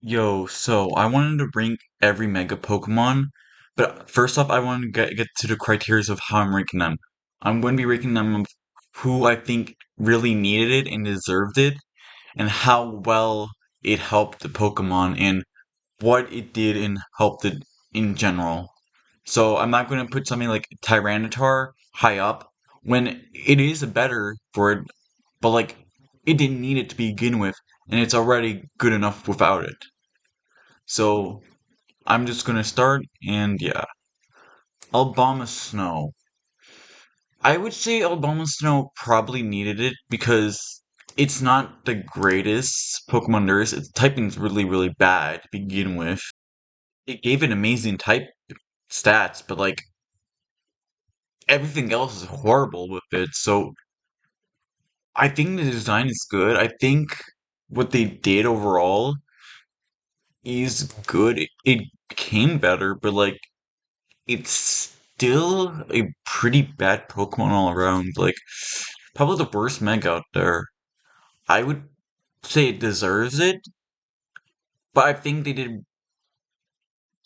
Yo, so I wanted to rank every Mega Pokemon, but first off, I want to get to the criteria of how I'm ranking them. I'm going to be ranking them of who I think really needed it and deserved it, and how well it helped the Pokemon and what it did and helped it in general. So I'm not going to put something like Tyranitar high up when it is better for it, but like it didn't need it to begin with, and it's already good enough without it. So I'm just gonna start, and yeah. Alabama Snow. I would say Alabama Snow probably needed it because it's not the greatest Pokemon there is. Its typing's really, really bad to begin with. It gave it amazing type stats, but like everything else is horrible with it. So I think the design is good. I think what they did overall is good. It became better, but like it's still a pretty bad Pokemon all around. Like, probably the worst Mega out there. I would say it deserves it, but I think they did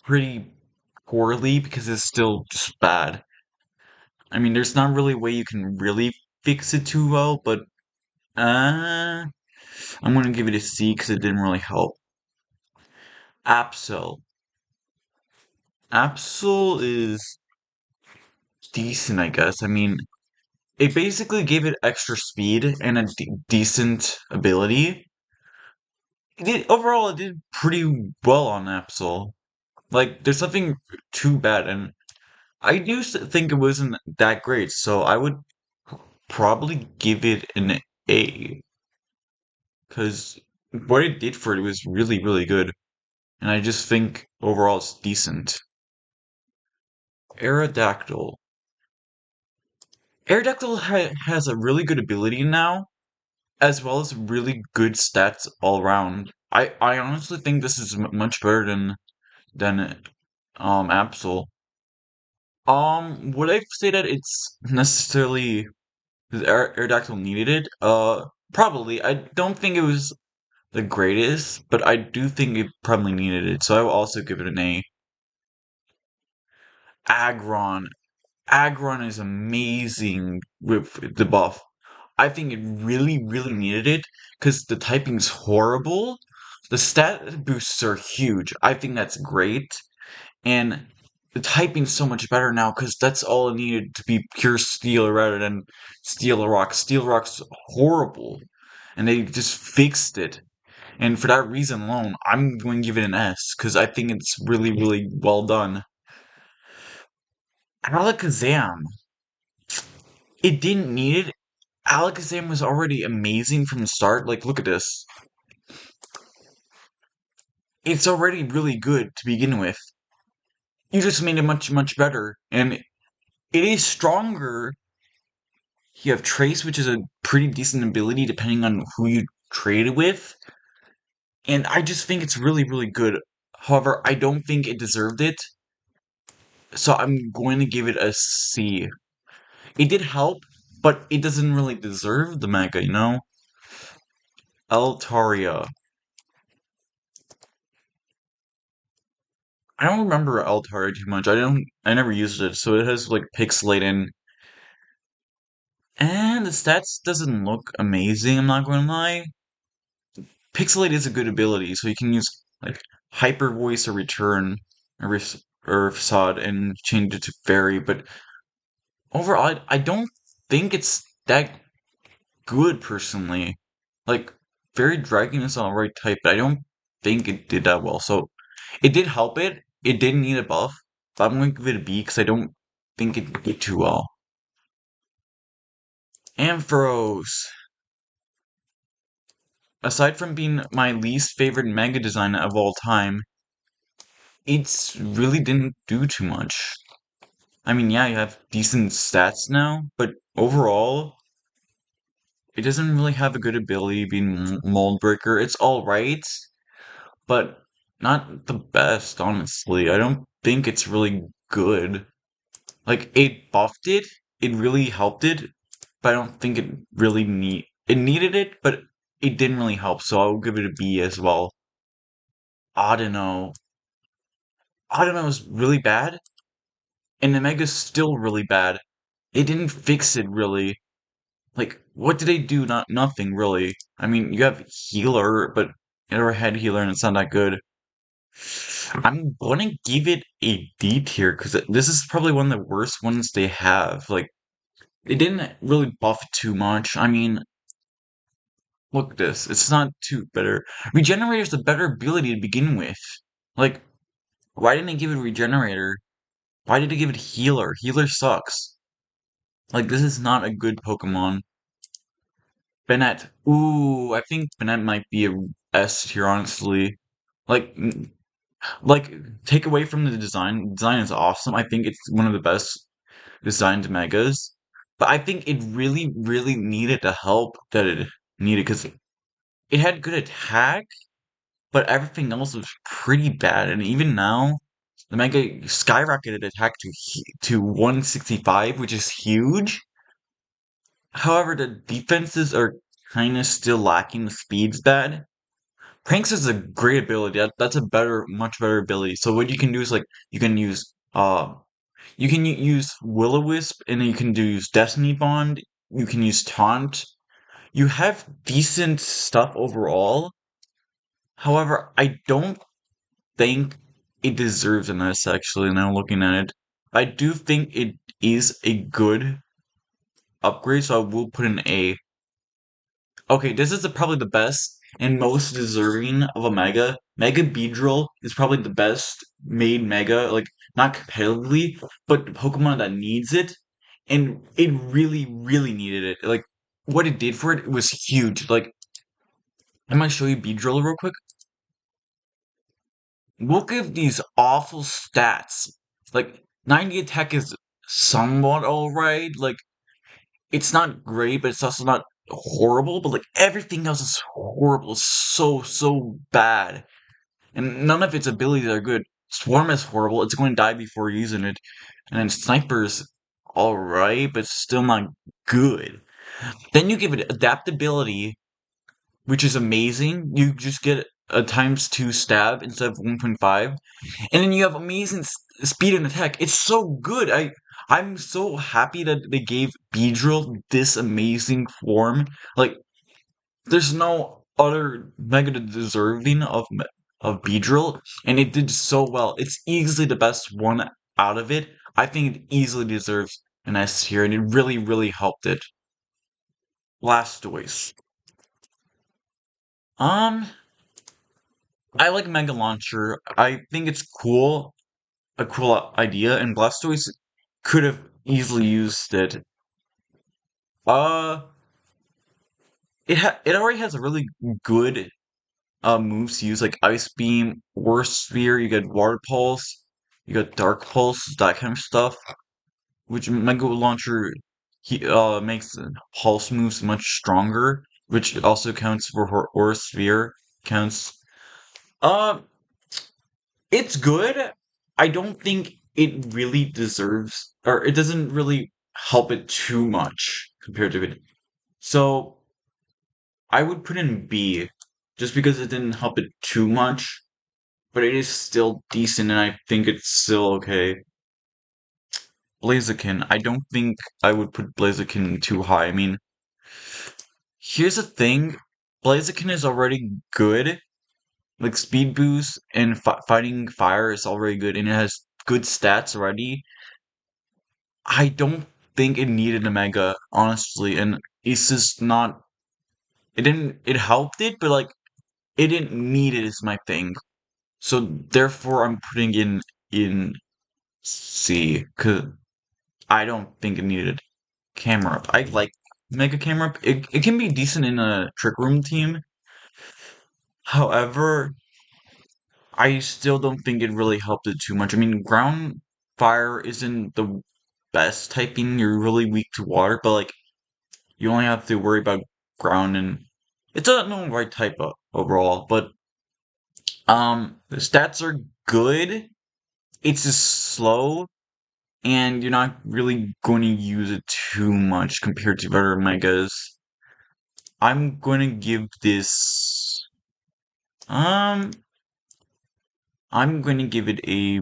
pretty poorly because it's still just bad. I mean, there's not really a way you can really fix it too well, but uh, I'm gonna give it a C because it didn't really help. Absol. Absol is decent, I guess. I mean, it basically gave it extra speed and a decent ability. Overall, it did pretty well on Absol. Like, there's nothing too bad, and I used to think it wasn't that great, so I would probably give it an A, because what it did for it was really, really good, and I just think overall it's decent. Aerodactyl. Aerodactyl has a really good ability now, as well as really good stats all around. I honestly think this is much better than Absol. Would I say that it's necessarily because Aerodactyl needed it? Probably. I don't think it was the greatest, but I do think it probably needed it, so I will also give it an A. Aggron. Aggron is amazing with the buff. I think it really, really needed it because the typing's horrible. The stat boosts are huge. I think that's great. And the typing's so much better now because that's all it needed to be pure steel rather than steel rock. Steel rock's horrible, and they just fixed it. And for that reason alone, I'm going to give it an S because I think it's really, really well done. Alakazam. It didn't need it. Alakazam was already amazing from the start. Like, look at this. It's already really good to begin with. You just made it much, much better. And it is stronger. You have Trace, which is a pretty decent ability depending on who you trade it with. And I just think it's really, really good. However, I don't think it deserved it. So I'm going to give it a C. It did help, but it doesn't really deserve the mega, you know? Altaria. I don't remember Altaria too much. I never used it, so it has like Pixelate in. And the stats doesn't look amazing, I'm not gonna lie. Pixelate is a good ability, so you can use like Hyper Voice or Return or Facade and change it to Fairy, but overall, I don't think it's that good personally. Like, Fairy Dragon is alright type, but I don't think it did that well. So, it did help it. It did need a buff, but I'm going to give it a B because I don't think it did too well. Ampharos. Aside from being my least favorite mega design of all time, it's really didn't do too much. I mean, yeah, you have decent stats now, but overall, it doesn't really have a good ability being Mold Breaker. It's alright, but not the best, honestly. I don't think it's really good. Like, it buffed it, it really helped it, but I don't think it really it needed it, but it didn't really help, so I'll give it a B as well. Audino. Audino is really bad, and the Mega's still really bad. It didn't fix it really. Like, what did they do? Not nothing really. I mean, you have healer, but or head healer, and it's not that good. I'm gonna give it a D tier because this is probably one of the worst ones they have. Like, they didn't really buff too much. I mean, look at this. It's not too better. Regenerator's a better ability to begin with. Like, why didn't they give it Regenerator? Why did they give it Healer? Healer sucks. Like, this is not a good Pokemon. Bennett. Ooh, I think Bennett might be a S tier, honestly. Like, like, take away from the design. Design is awesome. I think it's one of the best designed megas. But I think it really, really needed the help that it needed because it had good attack, but everything else was pretty bad. And even now, the mega skyrocketed attack to 165, which is huge. However, the defenses are kind of still lacking. The speed's bad. Pranks is a great ability. That's a much better ability. So what you can do is like you can use Will-O-Wisp, and then you can use Destiny Bond. You can use Taunt. You have decent stuff overall. However, I don't think it deserves an S. Actually, now looking at it, I do think it is a good upgrade. So I will put an A. Okay, this is probably the best and most deserving of a Mega. Mega Beedrill is probably the best made Mega, like, not competitively, but Pokemon that needs it. And it really, really needed it. Like, what it did for it was huge. Like, I'm gonna show you Beedrill real quick. Look at these awful stats. Like, 90 attack is somewhat alright. Like, it's not great, but it's also not horrible. But like everything else is horrible, so so bad, and none of its abilities are good. Swarm is horrible; it's going to die before using it, and then Sniper's all right, but still not good. Then you give it adaptability, which is amazing. You just get a times 2 stab instead of 1.5, and then you have amazing speed and attack. It's so good. I'm so happy that they gave Beedrill this amazing form. Like, there's no other mega deserving of Beedrill, and it did so well. It's easily the best one out of it. I think it easily deserves an S tier, and it really, really helped it. Blastoise. Um, I like Mega Launcher. I think it's cool, a cool idea, and Blastoise could have easily used it. Uh, it already has a really good moves to use, like Ice Beam, War Sphere. You get Water Pulse, you got Dark Pulse, that kind of stuff. Which Mega Launcher makes Pulse moves much stronger, which also counts for Aura Sphere. Counts. Uh, it's good. I don't think it really deserves, or it doesn't really help it too much compared to it. So I would put in B, just because it didn't help it too much, but it is still decent, and I think it's still okay. Blaziken, I don't think I would put Blaziken too high. I mean, here's the thing: Blaziken is already good. Like, speed boost and fighting fire is already good, and it has good stats already. I don't think it needed a mega, honestly, and it's just not. It didn't. It helped it, but like it didn't need it. Is my thing. So therefore, I'm putting in C because I don't think it needed camera up. I like Mega Camera Up. It can be decent in a Trick Room team. However, I still don't think it really helped it too much. I mean, Ground Fire isn't the best typing. You're really weak to water, but like you only have to worry about ground, and it's a no right type overall. But the stats are good. It's just slow, and you're not really going to use it too much compared to other megas. I'm going to give this um I'm going to give it a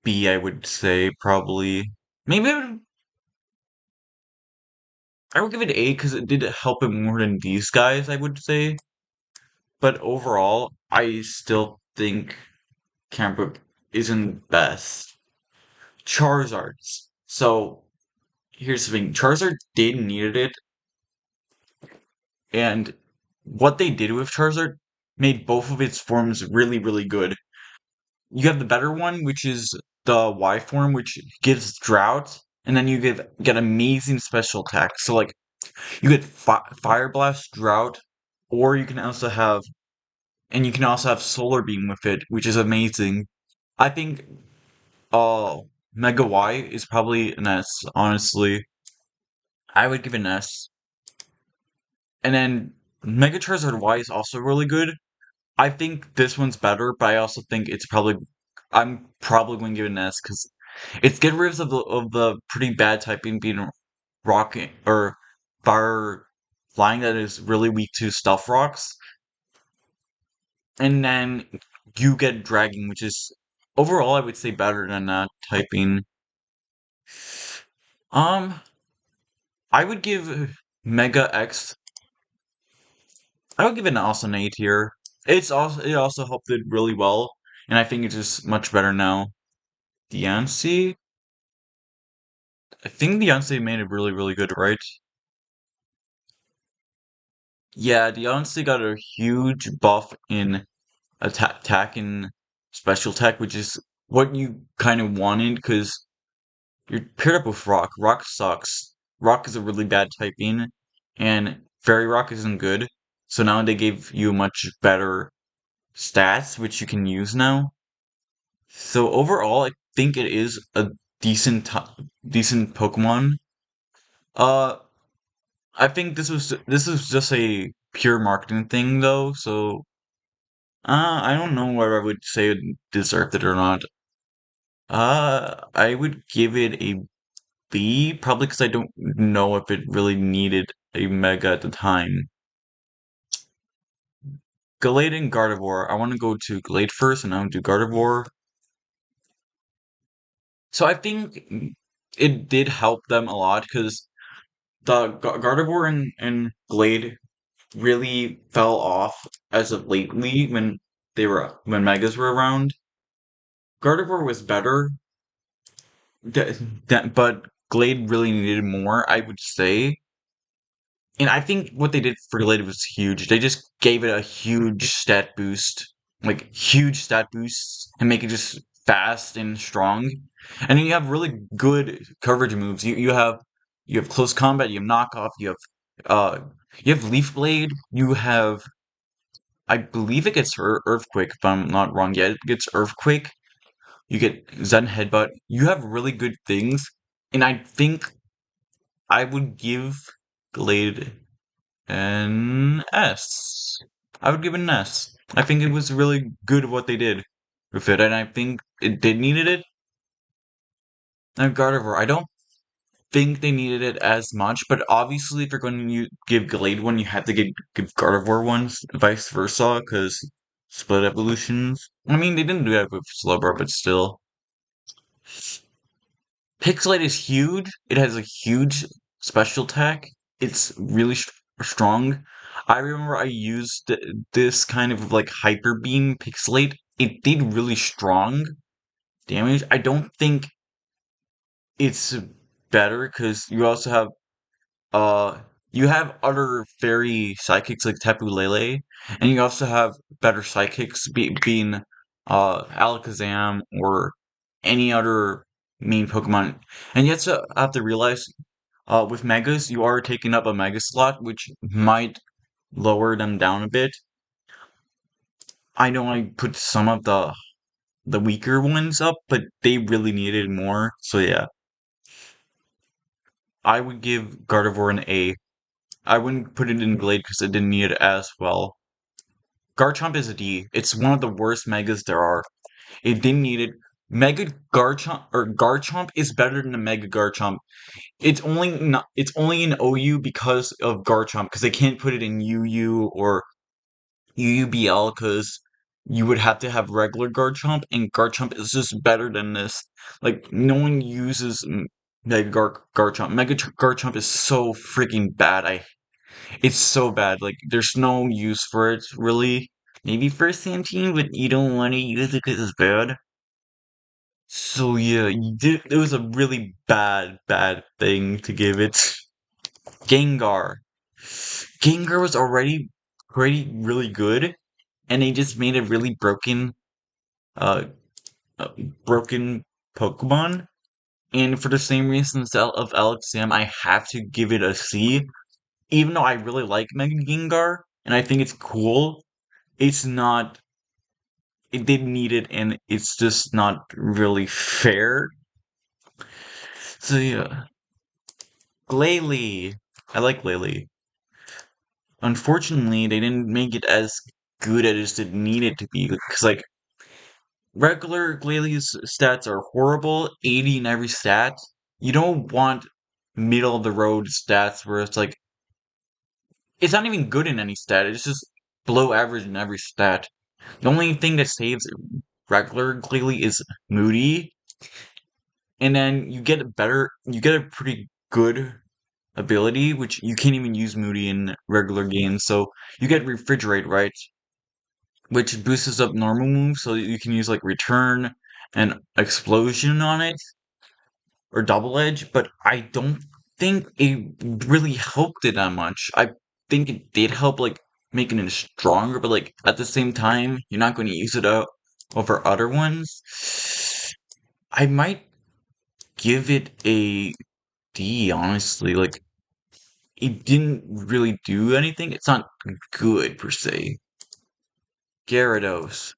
B, I would say, probably. Maybe I would give it A because it did help it more than these guys, I would say. But overall, I still think Camper isn't best. Charizards. So here's the thing: Charizard did needed it, and what they did with Charizard made both of its forms really, really good. You have the better one, which is the Y form, which gives drought, and then you get amazing special attack. So like you get Fire Blast, drought, or you can also have Solar Beam with it, which is amazing. I think uh Mega Y is probably an S, honestly. I would give it an S. And then Mega Charizard Y is also really good. I think this one's better, but I also think I'm probably going to give it an S because it's get rid of the pretty bad typing being rock or fire flying that is really weak to stealth rocks, and then you get dragging, which is overall I would say better than that typing. Um, I would give Mega X. I would give it an awesome A tier. It also helped it really well, and I think it's just much better now. Diancie, I think Diancie made it really really good, right? Yeah, Diancie got a huge buff in attack and special attack, which is what you kind of wanted because you're paired up with Rock. Rock sucks. Rock is a really bad typing, and Fairy Rock isn't good. So now they gave you much better stats, which you can use now. So overall, I think it is a decent Pokemon. Uh, I think this is just a pure marketing thing though. So I don't know whether I would say it deserved it or not. I would give it a B, probably because I don't know if it really needed a Mega at the time. Glade and Gardevoir. I want to go to Glade first, and I'll do Gardevoir. So I think it did help them a lot because the Gardevoir and Glade really fell off as of lately when Megas were around. Gardevoir was better, but Glade really needed more, I would say. And I think what they did for Glade was huge. They just gave it a huge stat boost, like huge stat boosts, and make it just fast and strong. And then you have really good coverage moves. You have close combat, you have knockoff, you have Leaf Blade, you have I believe it gets Earthquake if I'm not wrong. Yeah, it gets Earthquake. You get Zen Headbutt. You have really good things, and I think I would give Glade an S. I would give it an S. I think it was really good what they did with it, and I think it did needed it. And Gardevoir, I don't think they needed it as much, but obviously, if you're going to give Glade one, you have to give Gardevoir ones, vice versa, because split evolutions. I mean, they didn't do that with Slowbro, but still. Pixelate is huge. It has a huge special attack. It's really strong. I remember I used this kind of like Hyper Beam Pixelate. It did really strong damage. I don't think it's better because uh you have other fairy psychics like Tapu Lele, and you also have better psychics being Alakazam or any other main Pokemon. And you also have to realize with Megas you are taking up a Mega slot, which might lower them down a bit. I know I put some of the weaker ones up, but they really needed more. So yeah, I would give Gardevoir an A. I wouldn't put it in Glade because it didn't need it as well. Garchomp is a D. It's one of the worst Megas there are. It didn't need it. Mega Garchomp or Garchomp is better than a Mega Garchomp. It's only in OU because of Garchomp because they can't put it in UU or UUBL because you would have to have regular Garchomp, and Garchomp is just better than this. Like, no one uses Garchomp. Garchomp is so freaking bad. It's so bad. Like, there's no use for it, really. Maybe for Team, but you don't want to use it because it's bad. So yeah, it was a really bad thing to give it. Gengar. Gengar was already pretty really good, and they just made a really uh, uh broken Pokemon. And for the same reasons of Alexam, I have to give it a C. Even though I really like Mega Gengar, and I think it's cool, it's not, it didn't need it, and it's just not really fair. So yeah, Glalie. I like Glalie. Unfortunately, they didn't make it as good as it needed to be, because like regular Glalie stats are horrible, 80 in every stat. You don't want middle of the road stats where it's like it's not even good in any stat. It's just below average in every stat. The only thing that saves regular Glalie is Moody, and then you get a pretty good ability, which you can't even use Moody in regular games. So you get Refrigerate, right? Which boosts up normal moves, so you can use like Return and Explosion on it, or Double Edge, but I don't think it really helped it that much. I think it did help, like, making it stronger, but like at the same time, you're not going to use it out over other ones. I might give it a D, honestly. Like, it didn't really do anything. It's not good per se. Gyarados.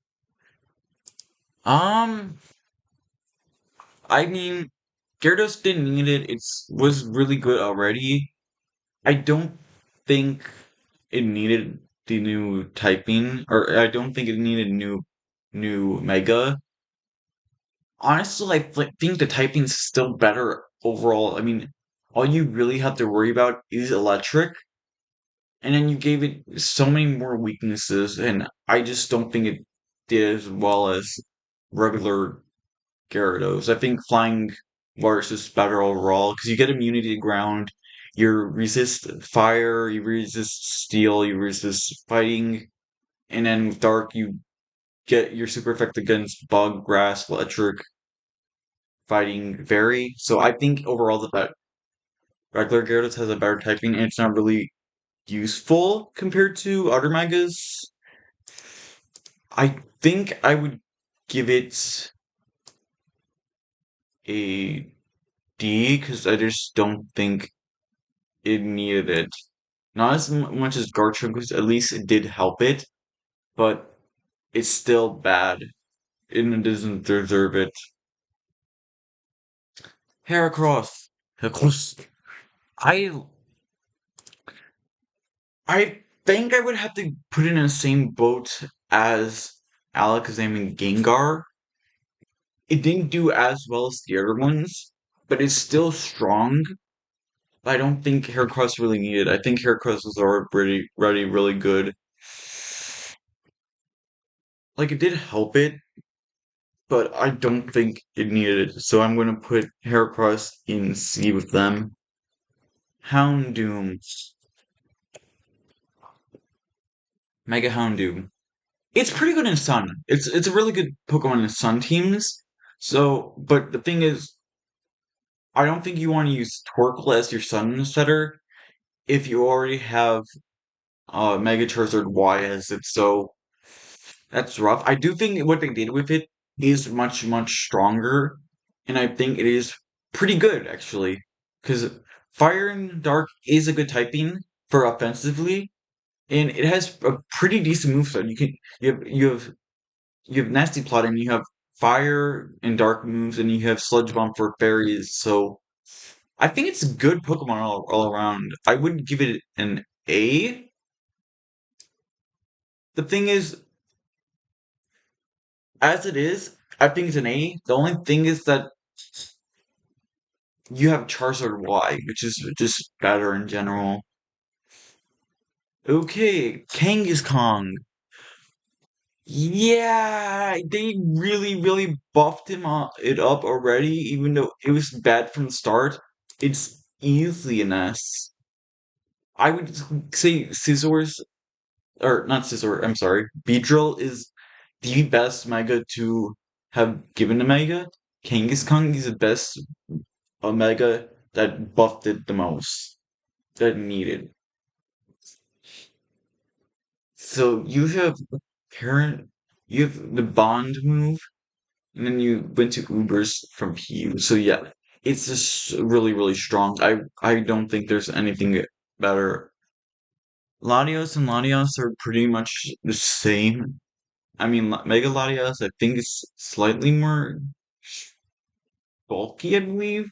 Um, I mean, Gyarados didn't need it. It's was really good already. I don't think it needed the new typing, or I don't think it needed new Mega. Honestly, think the typing's still better overall. I mean, all you really have to worry about is electric, and then you gave it so many more weaknesses, and I just don't think it did as well as regular Gyarados. I think Flying Water is just better overall because you get immunity to ground, you resist fire, you resist steel, you resist fighting, and then with Dark you get your super effect against Bug, Grass, Electric, Fighting, Fairy. So I think overall that regular Gyarados has a better typing, and it's not really useful compared to other Megas. I think I would give it a D because I just don't think it needed it. Not as much as Garchomp, because at least it did help it, but it's still bad. It doesn't deserve it. Heracross. Heracross. I I think I would have to put it in the same boat as Alakazam and Gengar. It didn't do as well as the other ones, but it's still strong. I don't think Heracross really needed. I think Heracross was already really good. Like it did help it, but I don't think it needed it. So I'm gonna put Heracross in C with them. Houndoom. Mega Houndoom. It's pretty good in Sun. It's a really good Pokemon in Sun teams. So, but the thing is, I don't think you want to use Torkoal as your Sun setter if you already have Mega Charizard Y as it. So that's rough. I do think what they did with it is much stronger, and I think it is pretty good actually. Because Fire and Dark is a good typing for offensively, and it has a pretty decent moveset. You have Nasty Plot, and you have Fire and Dark moves, and you have Sludge Bomb for fairies. So I think it's a good Pokemon all around. I would give it an A. The thing is, as it is, I think it's an A. The only thing is that you have Charizard Y, which is just better in general. Okay, Kangaskong. Yeah, they really buffed it up already, even though it was bad from the start. It's easily an S. I would say Scizor's, or not Scizor, I'm sorry, Beedrill is the best Mega to have given a Mega. Kangaskhan is the best Mega that buffed it the most, that it needed. So you have parent, you have the Bond move, and then you went to Ubers from PU. So yeah, it's just really strong. I don't think there's anything better. Latios and Latios are pretty much the same. I mean, Mega Latios, I think is slightly more bulky, I believe.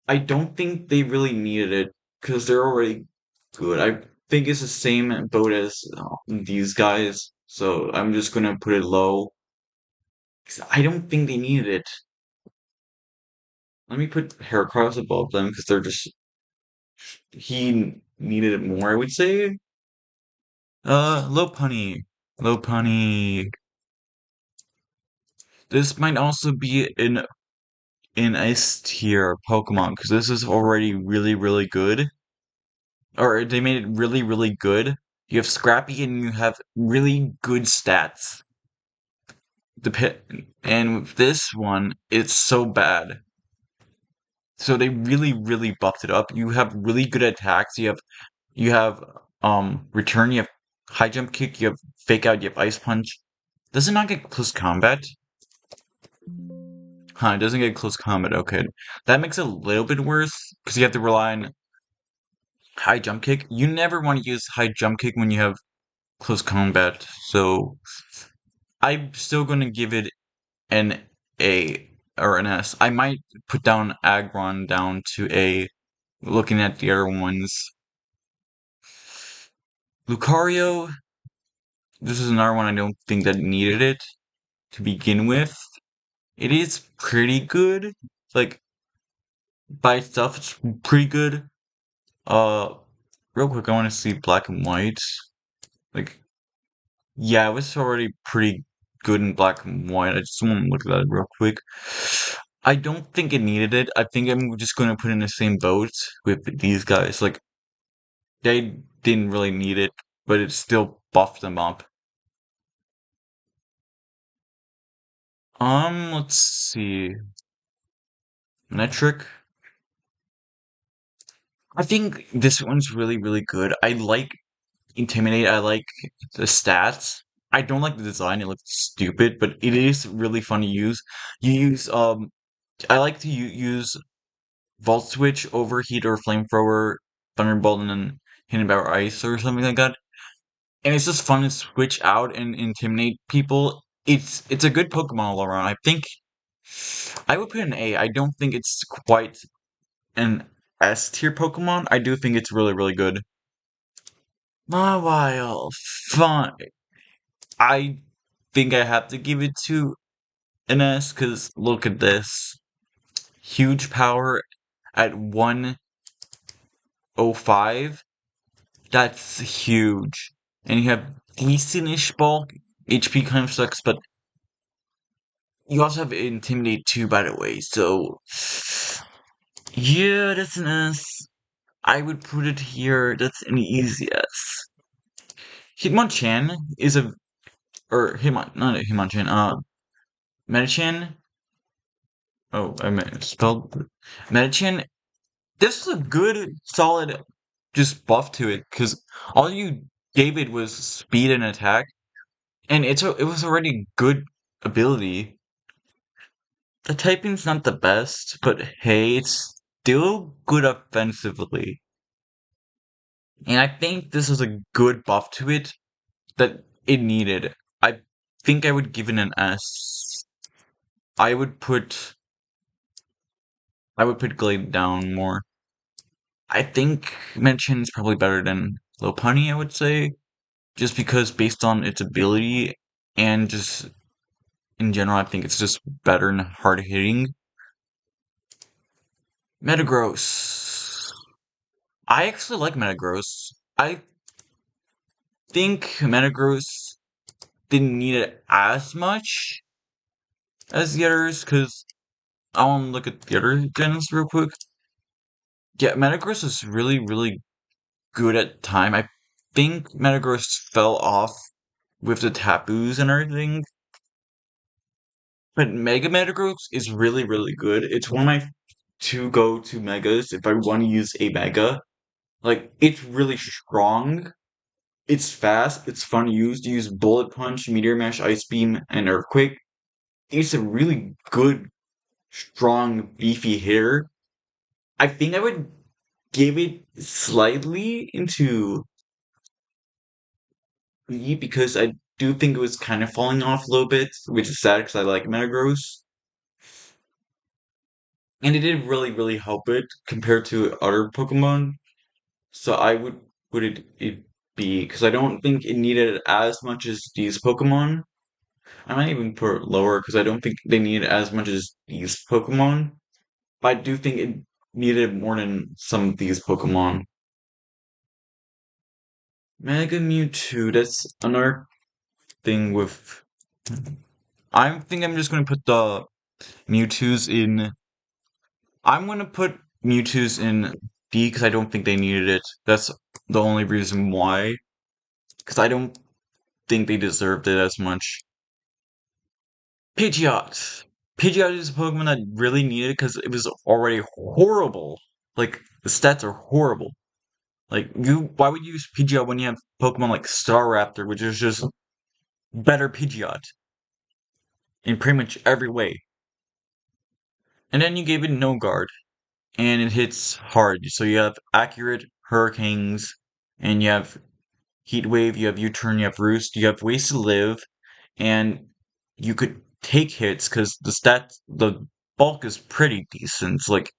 I don't think they really needed it because they're already good. I think it's the same boat as these guys, so I'm just gonna put it low. 'Cause I don't think they needed it. Let me put Heracross above them because they're just he needed it more, I would say. Lopunny. Lopunny. This might also be an S tier Pokemon because this is already really good. Or they made it really good. You have Scrappy and you have really good stats. The pit and with this one, it's so bad. So they really buffed it up. You have really good attacks. You have return, you have high jump kick, you have fake out, you have ice punch. Does it not get close combat? Huh, it doesn't get close combat, okay. That makes it a little bit worse, because you have to rely on high jump kick. You never want to use high jump kick when you have close combat, so I'm still gonna give it an A or an S. I might put down Aggron down to A, looking at the other ones. Lucario, this is another one I don't think that needed it to begin with. It is pretty good. Like, by itself, it's pretty good. Uh, real quick, I want to see black and white. Like, yeah, it was already pretty good in black and white. I just want to look at that real quick. I don't think it needed it. I think I'm just going to put in the same boat with these guys. Like, they didn't really need it, but it still buffed them up. Let's see. Metric. I think this one's really good. I like Intimidate. I like the stats. I don't like the design. It looks stupid, but it is really fun to use. You use I like to use Volt Switch, Overheat, or Flamethrower, Thunderbolt, and then Hidden Power Ice or something like that. And it's just fun to switch out and intimidate people. It's a good Pokemon all around. I think I would put an A. I don't think it's quite an S tier Pokemon. I do think it's really good. Mawile, fun. I think I have to give it to an S because look at this. Huge power at 105. That's huge. And you have decentish bulk. HP kind of sucks, but you also have Intimidate too, by the way. So, yeah, that's an S. I would put it here. That's an easy S. Hitmonchan is a, or not a Hitmonchan, Metachan. Oh, I meant spelled Metachan. This is a good, solid, just buff to it because all you gave it was speed and attack, and it was already good ability. The typing's not the best, but hey, it's still good offensively. And I think this is a good buff to it that it needed. I think I would give it an S. I would put I would put Glade down more. I think Mention is probably better than Lopunny, I would say. Just because based on its ability and just in general, I think it's just better and hard hitting. Metagross. I actually like Metagross. I think Metagross. didn't need it as much as the others, because I want to look at the other gens real quick. Yeah, Metagross is really, really good at time. I think Metagross fell off with the taboos and everything, but Mega Metagross is really, really good. It's one of my two go-to Megas if I want to use a Mega. Like, it's really strong. It's fast. It's fun to use. To use Bullet Punch, Meteor Mash, Ice Beam, and Earthquake. It's a really good, strong, beefy hitter. I think I would give it slightly into B because I do think it was kind of falling off a little bit, which is sad because I like Metagross. And it did really, really help it compared to other Pokemon. So I would put it B because I don't think it needed it as much as these Pokemon. I might even put it lower because I don't think they need it as much as these Pokemon. But I do think it needed it more than some of these Pokemon. Mega Mewtwo, that's another thing with. I think I'm just gonna put the Mewtwo's in. I'm gonna put Mewtwo's in D because I don't think they needed it. That's the only reason why. Because I don't think they deserved it as much. Pidgeot. Pidgeot is a Pokemon that really needed it because it was already horrible. Like, the stats are horrible. Like, why would you use Pidgeot when you have Pokemon like Staraptor, which is just better Pidgeot in pretty much every way? And then you gave it No Guard, and it hits hard. So you have Accurate, Hurricanes, and you have Heat Wave, you have U-Turn, you have Roost, you have Ways to Live, and you could take hits because the bulk is pretty decent. It's like,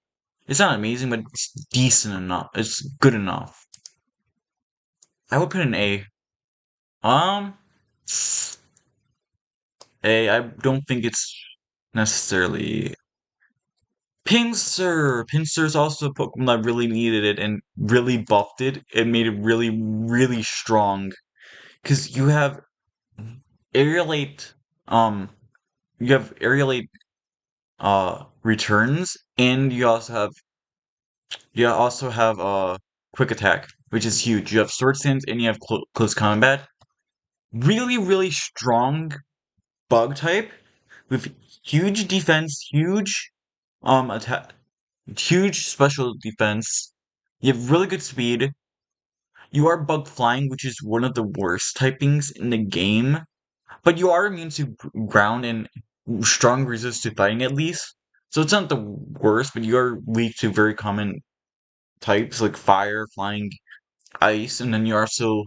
it's not amazing, but it's decent enough. It's good enough. I would put an A. Um, A. I don't think it's necessarily. Pinsir! Pinsir is also a Pokemon that really needed it and really buffed it. It made it really, really strong. Because Aerialate, um, you have Aerialate, returns, and you also have Quick Attack, which is huge. You have Sword Stance and you have Close Combat. Really, really strong bug type with huge defense, attack, huge special defense. You have really good speed. You are bug flying, which is one of the worst typings in the game, but you are immune to ground and strong resist to fighting at least. So it's not the worst, but you are weak to very common types like fire, flying, ice, and then you're also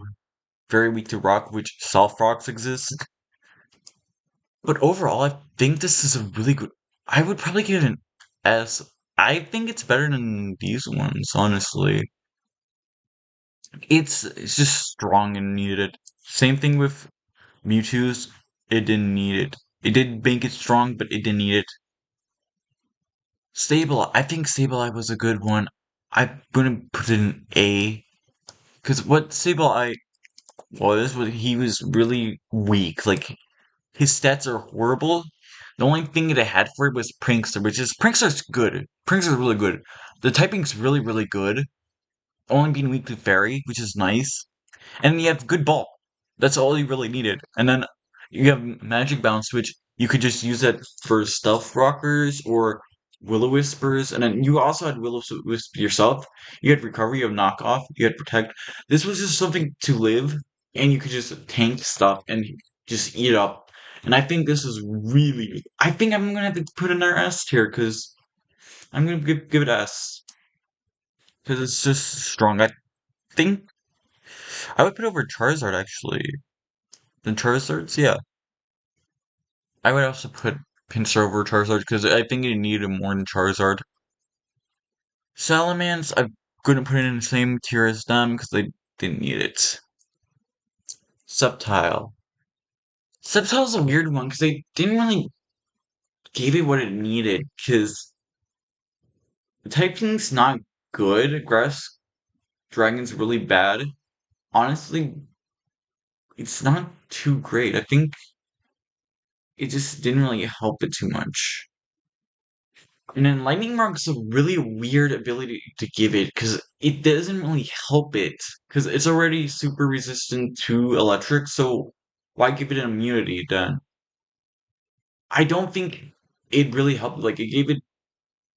very weak to rock, which soft rocks exist. But overall, I think this is a really good. I would probably give it an S. I think it's better than these ones, honestly. It's just strong and needed it. Same thing with Mewtwo's. It didn't need it. It did make it strong, but it didn't need it. I think Sableye was a good one. I'm gonna put it in A. Because what Sableye was he was really weak. Like, his stats are horrible. The only thing that it had for it was Prankster, which is Prankster's good. Prankster's really good. The typing's really, really good. Only being weak to Fairy, which is nice. And you have good ball. That's all you really needed. And then you have Magic Bounce, which you could just use that for Stealth Rockers or Will-O Whispers. And then you also had Will-O Wisp yourself. You had Recovery, you had Knockoff, you had Protect. This was just something to live, and you could just tank stuff and just eat up. And I think this is really. I think I'm gonna have to put another S tier because I'm gonna give it S because it's just strong. I think I would put over Charizard actually. The Charizards, yeah. I would also put Pinsir over Charizard because I think it needed more than Charizard. Salamence, I'm gonna put it in the same tier as them because they didn't need it. Sceptile. Sceptile's a weird one because they didn't really give it what it needed because the typing's not good. Grass Dragon's really bad. Honestly, it's not too great. I think it just didn't really help it too much. And then Lightning Rock is a really weird ability to give it because it doesn't really help it because it's already super resistant to electric. So why give it an immunity then? I don't think it really helped. Like it gave it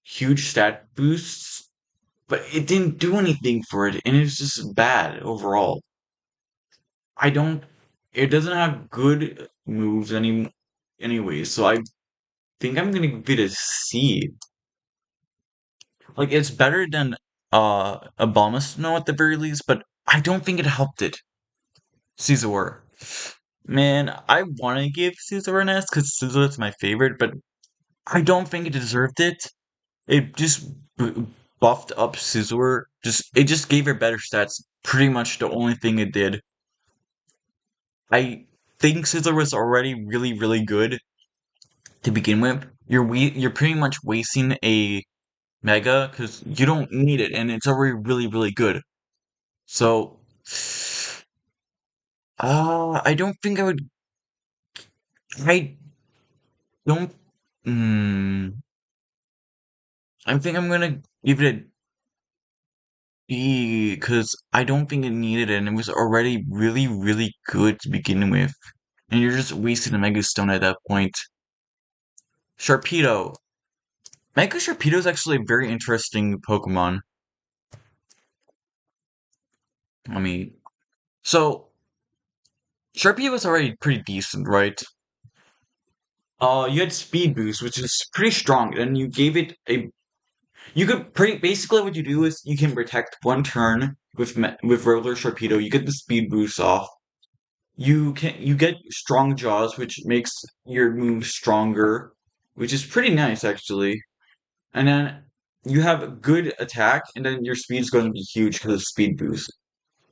huge stat boosts, but it didn't do anything for it, and it's just bad overall. I don't. It doesn't have good moves anyway. So I think I'm gonna give it a C. Like it's better than Abomasnow at the very least, but I don't think it helped it. Caesar. Man, I want to give Caesar an S because Caesar is my favorite, but I don't think it deserved it. It just buffed up Caesar. It just gave her better stats. Pretty much the only thing it did. I think Caesar was already really good to begin with. You're pretty much wasting a mega because you don't need it, and it's already really good. So, I don't think I would. I don't. Mm, I think I'm gonna give it a B because I don't think it needed it, and it was already really good to begin with. And you're just wasting a Mega Stone at that point. Sharpedo. Mega Sharpedo is actually a very interesting Pokemon. I mean, so Sharpedo was already pretty decent, right? You had Speed Boost, which is pretty strong, and you gave it a. You could pretty basically what you do is you can protect one turn with regular Sharpedo. You get the Speed Boost off. You get Strong Jaws, which makes your move stronger, which is pretty nice actually. And then you have a good attack, and then your speed is going to be huge because of Speed Boost.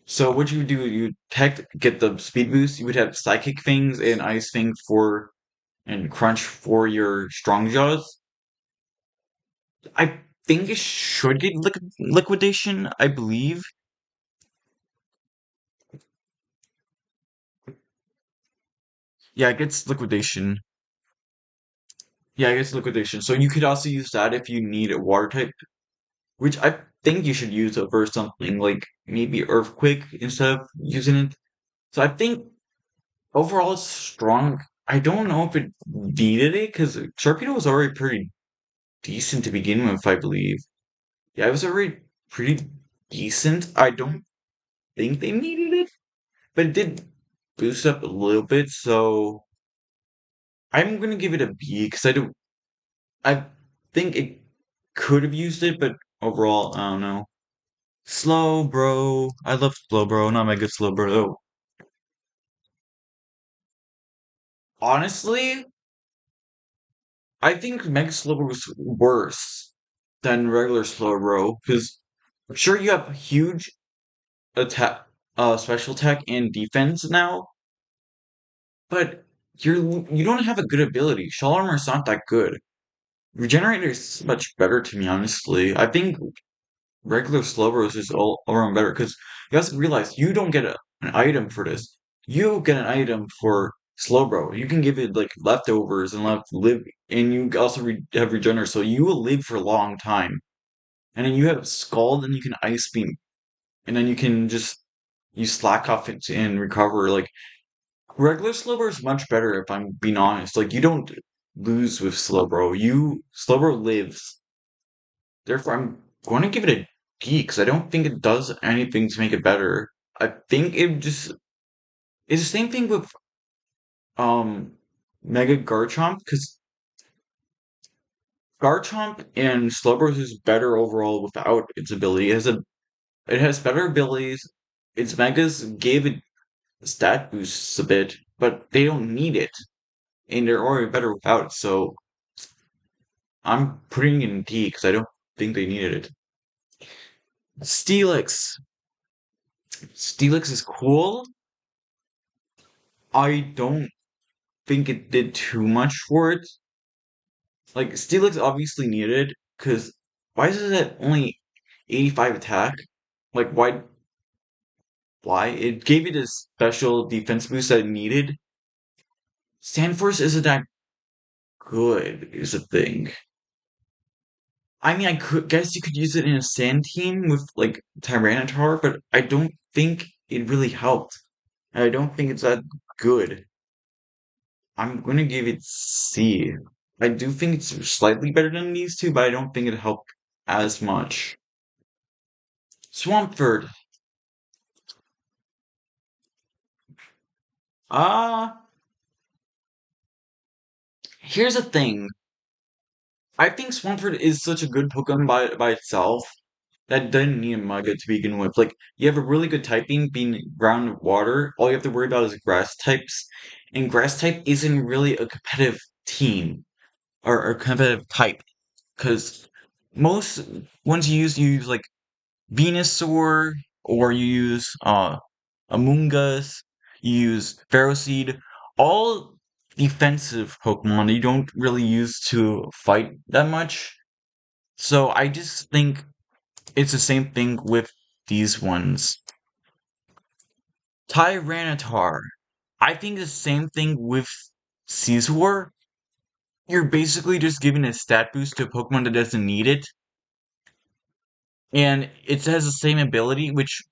So what you would do, you get the Speed Boost. You would have Psychic Things and Ice Thing for and Crunch for your Strong Jaws. I think it should get liquidation, I believe. Yeah, it gets liquidation. Yeah, it gets liquidation. So you could also use that if you need a water type, which I think you should use it for something like maybe Earthquake instead of using it. So I think overall it's strong. I don't know if it needed it because Sharpedo was already pretty decent to begin with, I believe. Yeah, it was already pretty decent. I don't think they needed it, but it did boost up a little bit, so I'm gonna give it a B because I think it could have used it, but overall, I don't know. Slow bro. I love slow bro, not my good slow bro though. Honestly, I think Mega Slowbro was worse than regular Slowbro because sure you have huge attack, special attack and defense now, but you don't have a good ability. Shell Armor is not that good. Regenerator is much better to me, honestly. I think regular Slowbro is just all around better because you have to realize you don't get an item for this. You get an item for Slowbro. You can give it like leftovers and let live, and you also have regenerate, so you will live for a long time. And then you have Scald, and you can Ice Beam, and then you can just you slack off it and recover. Like regular Slowbro is much better if I'm being honest. Like you don't lose with Slowbro. Slowbro lives. Therefore, I'm going to give it a D because I don't think it does anything to make it better. I think it just it's the same thing with um Mega Garchomp because Garchomp and Slowbro is better overall without its ability. It has better abilities. Its megas gave it stat boosts a bit, but they don't need it, and they're already better without it. So I'm putting it in D because I don't think they needed it. Steelix. Steelix is cool. I don't think it did too much for it. Like Steelix obviously needed because why is it at only 85 attack? Like why why. It gave it a special defense boost that it needed. Sandforce isn't that good, is a thing. I mean, I could guess you could use it in a sand team with like Tyranitar, but I don't think it really helped. I don't think it's that good. I'm gonna give it C. I do think it's slightly better than these two, but I don't think it helped as much. Swampford. Ah, here's the thing. I think Swampford is such a good Pokemon by itself that doesn't need a Mega to begin with. Like, you have a really good typing being ground and water. All you have to worry about is grass types. And grass type isn't really a competitive team or a competitive type. Because most ones you use like Venusaur, or you use Amoonguss, you use Ferroseed, all defensive Pokemon you don't really use to fight that much. So I just think it's the same thing with these ones. Tyranitar. I think the same thing with Scizor. You're basically just giving a stat boost to a Pokemon that doesn't need it. And it has the same ability, which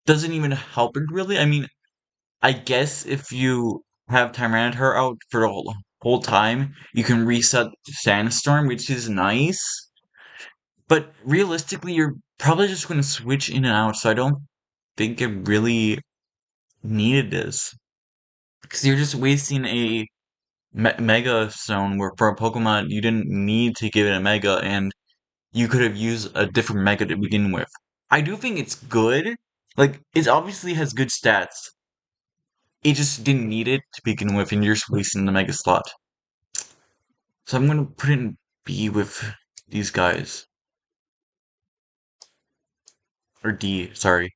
doesn't even help it really. I mean, I guess if you have Tyranitar out for the whole time, you can reset Sandstorm, which is nice. But realistically, you're probably just going to switch in and out, so I don't think it really needed this. Because you're just wasting a Mega Stone where for a Pokemon you didn't need to give it a Mega, and you could have used a different Mega to begin with. I do think it's good. Like, it obviously has good stats. It just didn't need it to begin with, and you're just wasting the Mega slot. So I'm gonna put it in B with these guys. Or D, sorry.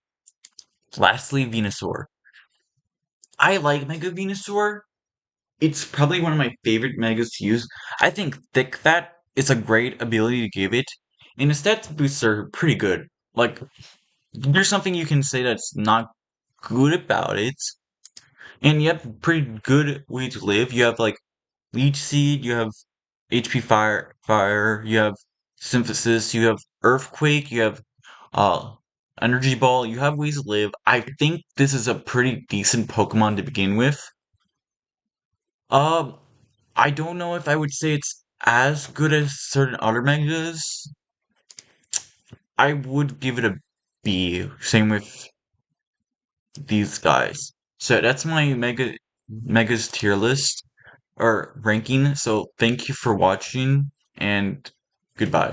Lastly, Venusaur. I like Mega Venusaur. It's probably one of my favorite Megas to use. I think Thick Fat is a great ability to give it, and the stat boosts are pretty good. Like, there's something you can say that's not good about it, and you have pretty good way to live. You have like Leech Seed, you have HP Fire, you have Synthesis, you have Earthquake, you have uh Energy Ball. You have ways to live. I think this is a pretty decent Pokemon to begin with. Um, I don't know if I would say it's as good as certain other Megas. I would give it a B. Same with these guys. So that's my Megas tier list or ranking. So thank you for watching and goodbye.